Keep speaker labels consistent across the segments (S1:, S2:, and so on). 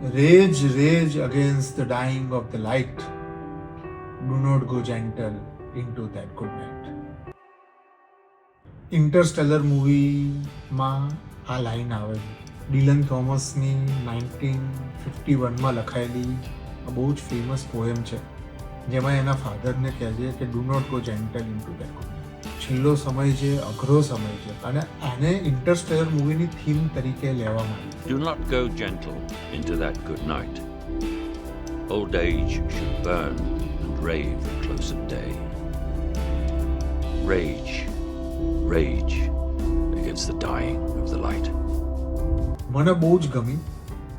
S1: Rage, rage against the dying of the light. Do not go gentle into that good night. Interstellar મૂવીમાં આ line આવે છે. ડિલન થોમસની 1951માં લખાયેલી આ બહુ જ ફેમસ પોએમ છે, જેમાં એના ફાધરને કહે છે કે do not go gentle into that good night. છેલ્લો સમય છે, અઘરો સમય છે, અને આને ઇન્ટરસ્ટેલર મૂવીની થીમ તરીકે લેવામાં આવી.
S2: Do not go gentle into that good night. Old age should burn and rave close at day. Rage, rage against the dying of the light.
S1: મને બહુ જ ગમી,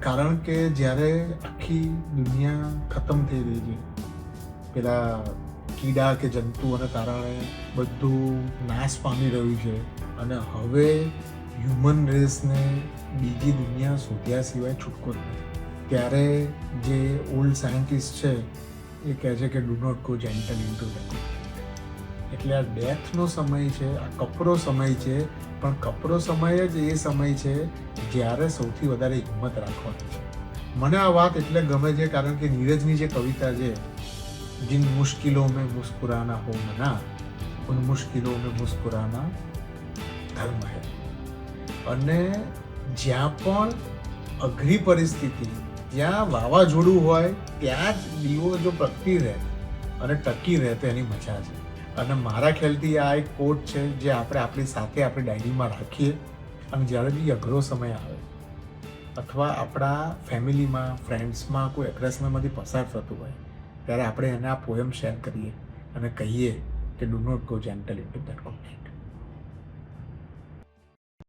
S1: કારણ કે જ્યારે આખી દુનિયા ખતમ થઈ રહી છે, પેલા કીડા કે જંતુઓને કારણે બધું નાશ પામી રહ્યું છે, અને હવે હ્યુમન રેસને બીજી દુનિયા શોધ્યા સિવાય છૂટકો જ નથી, ત્યારે જે ઓલ્ડ સાયન્ટિસ્ટ છે એ કહે છે કે do not go gentle into that. એટલે આ ડેથનો સમય છે, આ કપરો સમય છે, પણ કપરો સમય જ એ સમય છે જ્યારે સૌથી વધારે હિંમત રાખવાની છે. મને આ વાત એટલે ગમે છે કારણ કે નીરજની જે કવિતા છે, जिन मुश्किलों में मुस्कुराना हो मना, उन मुश्किलों में मुस्कुराना धर्म है. અને જ્યાં પણ અઘરી પરિસ્થિતિ, જ્યાં વાવાઝોડું હોય ત્યાં જ દીવો જો પ્રગટી રહે અને ટકી રહે તો એની મજા છે. અને મારા ખ્યાલથી આ એક કોટ છે જે આપણે આપણી સાથે આપણી ડાયરીમાં રાખીએ, અને જ્યારે બી અઘરો સમય આવે અથવા આપણા ફેમિલીમાં, ફ્રેન્ડ્સમાં કોઈ અઘરા સમયમાંથી પસાર થતું હોય, ત્યારે આપણે એને આ પોએમ શેર કરીએ અને કહીએ કે do not go gentle into that good night.